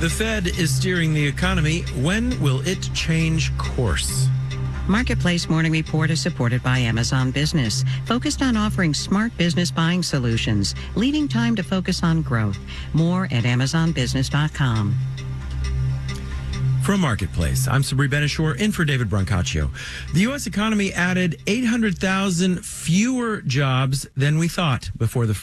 The Fed is steering the economy. When will it change course? Marketplace Morning Report is supported by Amazon Business, focused on offering smart business buying solutions, leaving time to focus on growth. More at amazonbusiness.com. From Marketplace, I'm Sabri Benishore, in for David Brancaccio. The U.S. economy added 800,000 fewer jobs than we thought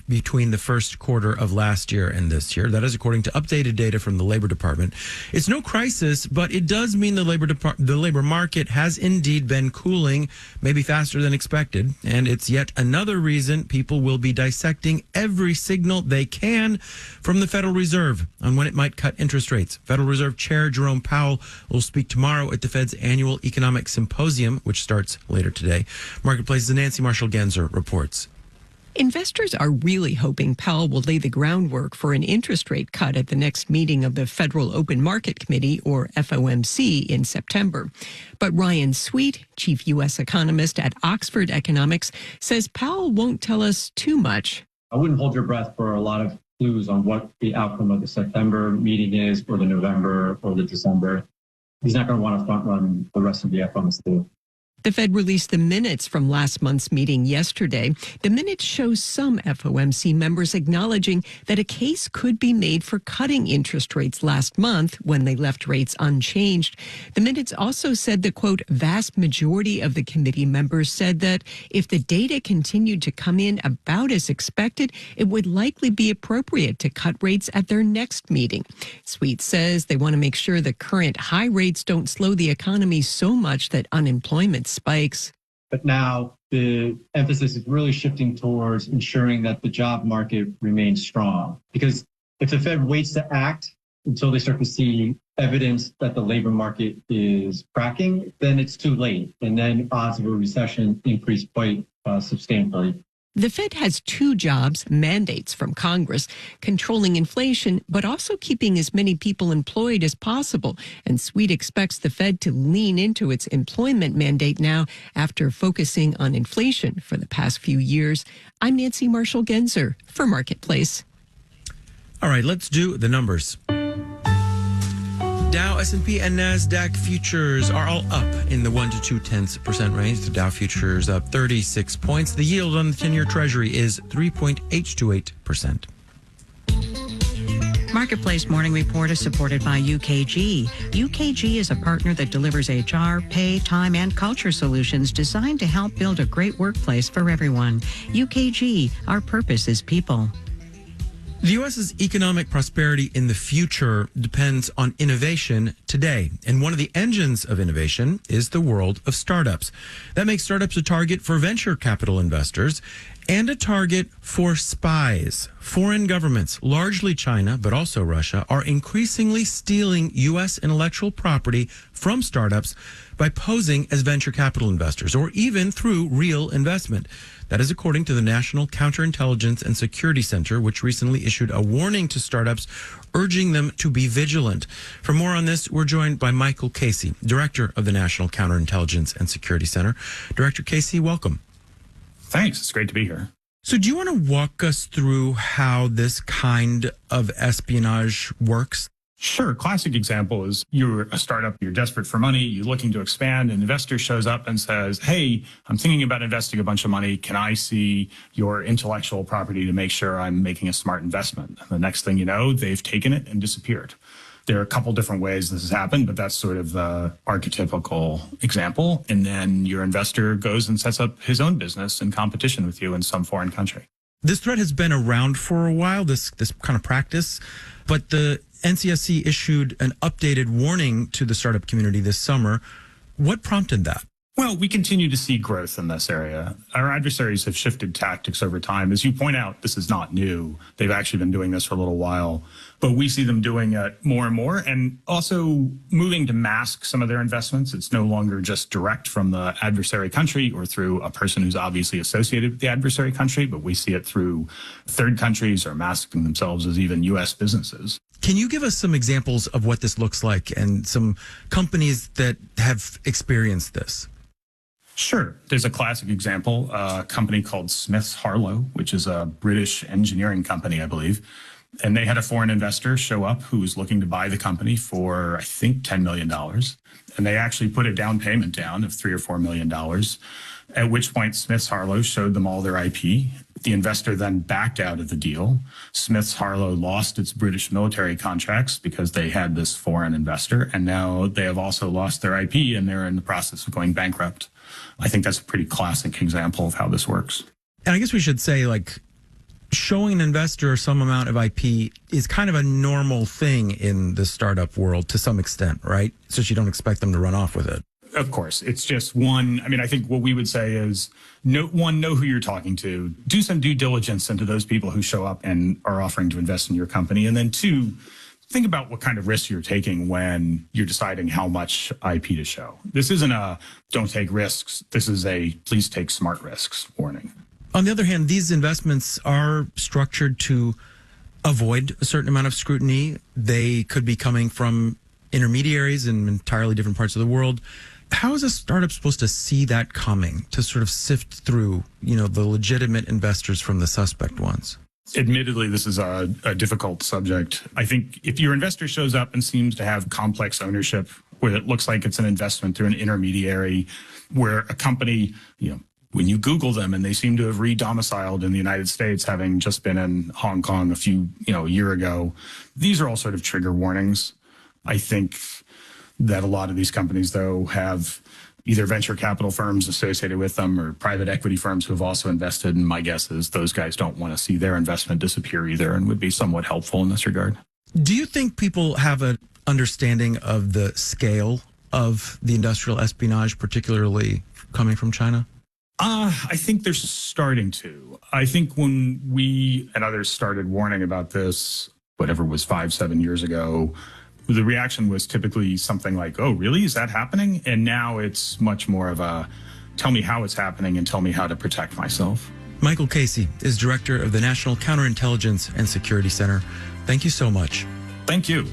between the first quarter of last year and this year. That is according to updated data from the Labor Department. It's no crisis, but it does mean the labor market has indeed been cooling, maybe faster than expected. And it's yet another reason people will be dissecting every signal they can from the Federal Reserve on when it might cut interest rates. Federal Reserve Chair Jerome Powell will speak tomorrow at the Fed's annual economic symposium, which starts later today. Marketplace's Nancy Marshall-Genzer reports. Investors are really hoping Powell will lay the groundwork for an interest rate cut at the next meeting of the Federal Open Market Committee, or FOMC, in September. But Ryan Sweet, chief U.S. economist at Oxford Economics, says Powell won't tell us too much. I wouldn't hold your breath for a lot of clues on what the outcome of the September meeting is, or the November or the December. He's not going to want to front run the rest of the FOMC. The Fed released the minutes from last month's meeting yesterday. The minutes show some FOMC members acknowledging that a case could be made for cutting interest rates last month when they left rates unchanged. The minutes also said the, quote, vast majority of the committee members said that if the data continued to come in about as expected, it would likely be appropriate to cut rates at their next meeting. Sweet says they want to make sure the current high rates don't slow the economy so much that unemployment spikes. But now the emphasis is really shifting towards ensuring that the job market remains strong. Because if the Fed waits to act until they start to see evidence that the labor market is cracking, then it's too late. And then odds of a recession increase quite substantially. The Fed has two jobs, mandates from Congress, controlling inflation, but also keeping as many people employed as possible. And Sweet expects the Fed to lean into its employment mandate now after focusing on inflation for the past few years. I'm Nancy Marshall-Genzer for Marketplace. All right, let's do the numbers. Dow, S&P, and NASDAQ futures are all up in the 1 to 0.2% range. The Dow futures up 36 points. The yield on the 10-year Treasury is 3.828%. Marketplace Morning Report is supported by UKG. UKG is a partner that delivers HR, pay, time, and culture solutions designed to help build a great workplace for everyone. UKG, our purpose is people. The U.S.'s economic prosperity in the future depends on innovation today. And one of the engines of innovation is the world of startups. That makes startups a target for venture capital investors and a target for spies. Foreign governments, largely China, but also Russia, are increasingly stealing U.S. intellectual property from startups by posing as venture capital investors or even through real investment. That is according to the National Counterintelligence and Security Center, which recently issued a warning to startups, urging them to be vigilant. For more on this, we're joined by Michael Casey, director of the National Counterintelligence and Security Center. Director Casey, welcome. Thanks. It's great to be here. So do you want to walk us through how this kind of espionage works? Sure. Classic example is you're a startup, you're desperate for money, you're looking to expand, an investor shows up and says, hey, I'm thinking about investing a bunch of money. Can I see your intellectual property to make sure I'm making a smart investment? And the next thing you know, they've taken it and disappeared. There are a couple different ways this has happened, but that's sort of the archetypical example. And then your investor goes and sets up his own business in competition with you in some foreign country. This threat has been around for a while, this kind of practice, but the NCSC issued an updated warning to the startup community this summer. What prompted that? Well, we continue to see growth in this area. Our adversaries have shifted tactics over time. As you point out, this is not new. They've actually been doing this for a little while, but we see them doing it more and more and also moving to mask some of their investments. It's no longer just direct from the adversary country or through a person who's obviously associated with the adversary country, but we see it through third countries or masking themselves as even U.S. businesses. Can you give us some examples of what this looks like and some companies that have experienced this? Sure. There's a classic example, a company called Smiths Harlow, which is a British engineering company, I believe. And they had a foreign investor show up who was looking to buy the company for, I think, $10 million. And they actually put a down payment down of $3 or $4 million, at which point Smiths Harlow showed them all their IP. The investor then backed out of the deal. Smiths Harlow lost its British military contracts because they had this foreign investor, and now they have also lost their IP and they're in the process of going bankrupt. I think that's a pretty classic example of how this works. And I guess we should say, like, showing an investor some amount of IP is kind of a normal thing in the startup world to some extent, right? So you don't expect them to run off with it. Of course, it's just one. I mean, I think what we would say is know who you're talking to, do some due diligence into those people who show up and are offering to invest in your company. And then two, think about what kind of risks you're taking when you're deciding how much IP to show. This isn't a don't take risks. This is a please take smart risks warning. On the other hand, these investments are structured to avoid a certain amount of scrutiny. They could be coming from intermediaries in entirely different parts of the world. How is a startup supposed to see that coming, to sort of sift through, the legitimate investors from the suspect ones? Admittedly, this is a difficult subject. I think if your investor shows up and seems to have complex ownership, where it looks like it's an investment through an intermediary, where a company, when you Google them and they seem to have re-domiciled in the United States, having just been in Hong Kong a year ago, these are all sort of trigger warnings. I think that a lot of these companies, though, have either venture capital firms associated with them or private equity firms who have also invested. And my guess is those guys don't want to see their investment disappear either, and would be somewhat helpful in this regard. Do you think people have an understanding of the scale of the industrial espionage, particularly coming from China? I think they're starting to. I think when we and others started warning about this, whatever was 5-7 years ago, the reaction was typically something like, oh, really? Is that happening? And now it's much more of a, tell me how it's happening and tell me how to protect myself. Michael Casey is director of the National Counterintelligence and Security Center. Thank you so much. Thank you.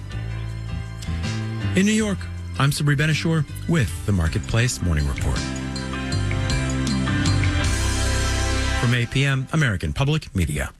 In New York, I'm Sabri Benishore with the Marketplace Morning Report. From 8 p.m., American Public Media.